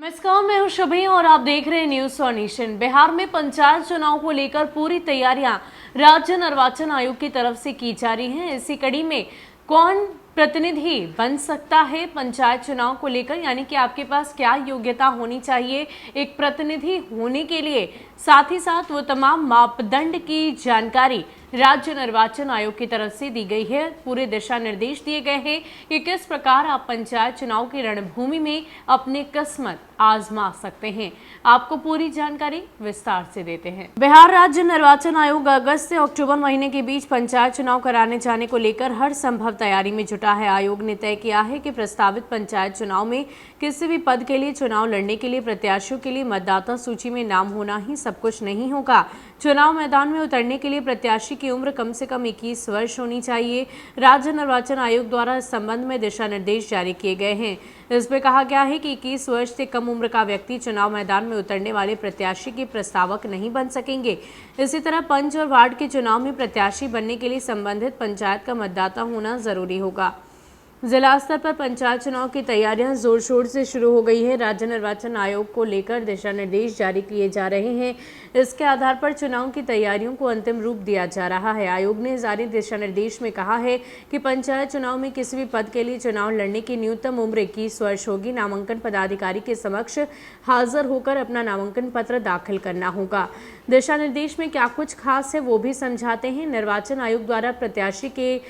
नमस्कार, मैं हूं शुभी और आप देख रहे हैं न्यूज फॉर नेशन। बिहार में पंचायत चुनाव को लेकर पूरी तैयारियां राज्य निर्वाचन आयोग की तरफ से की जा रही हैं। इसी कड़ी में कौन प्रतिनिधि बन सकता है पंचायत चुनाव को लेकर, यानी कि आपके पास क्या योग्यता होनी चाहिए एक प्रतिनिधि होने के लिए, साथ ही साथ वो तमाम मापदंड की जानकारी राज्य निर्वाचन आयोग की तरफ से दी गई है। पूरे दिशा निर्देश दिए गए हैं कि किस प्रकार आप पंचायत चुनाव की रणभूमि में अपनी किस्मत आजमा सकते हैं। आपको पूरी जानकारी विस्तार से देते हैं। बिहार राज्य निर्वाचन आयोग अगस्त से अक्टूबर महीने के बीच पंचायत चुनाव कराने जाने को लेकर हर संभव तैयारी में जुटा है। आयोग ने तय किया है कि प्रस्तावित पंचायत चुनाव में किसी भी पद के लिए चुनाव लड़ने के लिए प्रत्याशियों के लिए मतदाता सूची में नाम होना ही सब कुछ नहीं होगा। चुनाव मैदान में उतरने के लिए प्रत्याशी की उम्र कम से कम 21 वर्ष होनी चाहिए। राज्य निर्वाचन आयोग द्वारा इस संबंध में दिशा निर्देश जारी किए गए हैं। इसमें कहा गया है कि 21 वर्ष से कम उम्र का व्यक्ति चुनाव मैदान में उतरने वाले प्रत्याशी के प्रस्तावक नहीं बन सकेंगे। इसी तरह पंच और वार्ड के चुनाव में प्रत्याशी बनने के लिए संबंधित पंचायत का मतदाता होना जरूरी होगा। जिला स्तर पर पंचायत चुनाव की तैयारियां जोर शोर से शुरू हो गई है। राज्य निर्वाचन आयोग को लेकर दिशा निर्देश जारी किए जा रहे हैं। इसके आधार पर चुनाव की तैयारियों को अंतिम रूप दिया जा रहा है। आयोग ने जारी दिशा निर्देश में कहा है कि पंचायत चुनाव में किसी भी पद के लिए चुनाव लड़ने की न्यूनतम उम्र 21 वर्ष होगी। नामांकन पदाधिकारी के समक्ष हाजिर होकर अपना नामांकन पत्र दाखिल करना होगा। दिशा निर्देश में क्या कुछ खास है वो भी समझाते हैं। निर्वाचन आयोग द्वारा प्रत्याशी के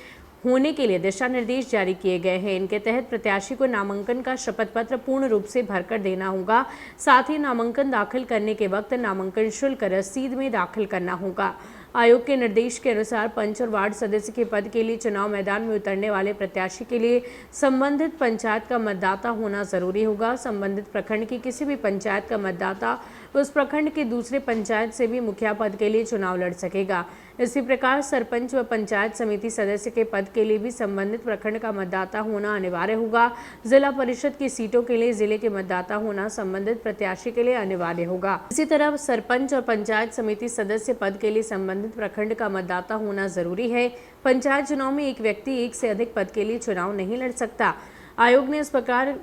होने के लिए दिशा निर्देश जारी किए गए हैं। इनके तहत प्रत्याशी को नामांकन का शपथ पत्र पूर्ण रूप से भरकर देना होगा। साथ ही नामांकन दाखिल करने के वक्त नामांकन शुल्क रसीद में दाखिल करना होगा। आयोग के निर्देश के अनुसार पंच और वार्ड सदस्य के पद के लिए चुनाव मैदान में उतरने वाले प्रत्याशी के लिए संबंधित पंचायत का मतदाता होना जरूरी होगा। संबंधित प्रखंड की किसी भी पंचायत का मतदाता उस प्रखंड के दूसरे पंचायत से भी मुखिया पद के लिए चुनाव लड़ सकेगा। इसी प्रकार सरपंच व पंचायत समिति सदस्य के पद के लिए भी संबंधित प्रखंड का मतदाता होना अनिवार्य होगा। जिला परिषद की सीटों के लिए जिले के मतदाता होना संबंधित प्रत्याशी के लिए अनिवार्य होगा। इसी तरह सरपंच और पंचायत समिति सदस्य पद के लिए संबंधित प्रखंड का मतदाता होना जरूरी है। पंचायत चुनाव में एक व्यक्ति एक से अधिक पद के लिए चुनाव नहीं लड़ सकता। आयोग ने इस प्रकार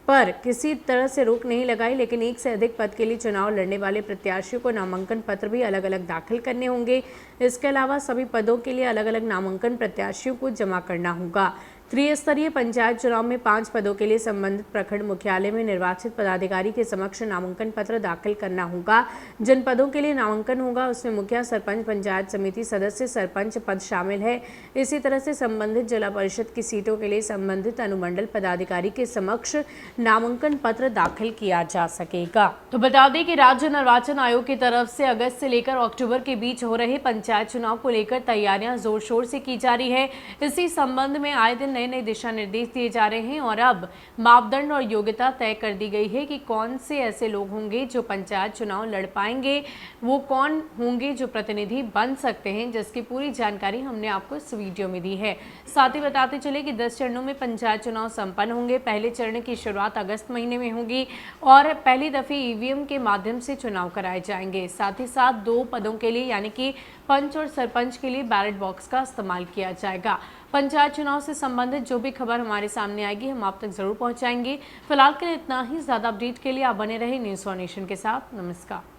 पर किसी तरह से रोक नहीं लगाई, लेकिन एक से अधिक पद के लिए चुनाव लड़ने वाले प्रत्याशियों को नामांकन पत्र भी अलग अलग दाखिल करने होंगे। इसके अलावा सभी पदों के लिए अलग अलग नामांकन प्रत्याशियों को जमा करना होगा। त्रिस्तरीय पंचायत चुनाव में 5 पदों के लिए संबंधित प्रखंड मुख्यालय में निर्वाचित पदाधिकारी के समक्ष नामांकन पत्र दाखिल करना होगा। जिन पदों के लिए नामांकन होगा उसमें मुखिया, सरपंच, पंचायत समिति सदस्य, सरपंच पद शामिल है। इसी तरह से संबंधित जिला परिषद की सीटों के लिए संबंधित अनुमंडल पदाधिकारी के समक्ष नामांकन पत्र दाखिल किया जा सकेगा। तो बता दें कि राज्य निर्वाचन आयोग की तरफ से अगस्त से लेकर अक्टूबर के बीच हो रहे पंचायत चुनाव को लेकर तैयारियां जोर शोर से की जा रही है। इसी संबंध में आए दिन नए दिशा निर्देश दिए जा रहे हैं और अब मापदंड और योग्यता तय कर दी गई है कि कौन से ऐसे लोग होंगे जो पंचायत चुनाव लड़ पाएंगे, वो कौन होंगे जो प्रतिनिधि बन सकते हैं, जिसकी पूरी जानकारी हमने आपको इस वीडियो में दी है। साथ ही बताते चले कि 10 चरणों में पंचायत चुनाव संपन्न होंगे। पहले चरण की शुरुआत अगस्त महीने में होगी और पहली दफे ईवीएम के माध्यम से चुनाव कराए जाएंगे। साथ ही साथ 2 पदों के लिए यानी कि पंच और सरपंच के लिए बैलेट बॉक्स का इस्तेमाल किया जाएगा। पंचायत चुनाव से संबंधित जो भी खबर हमारे सामने आएगी हम आप तक जरूर पहुंचाएंगे। फिलहाल के लिए इतना ही। ज्यादा अपडेट के लिए आप बने रहे न्यूज फॉर नेशन के साथ। नमस्कार।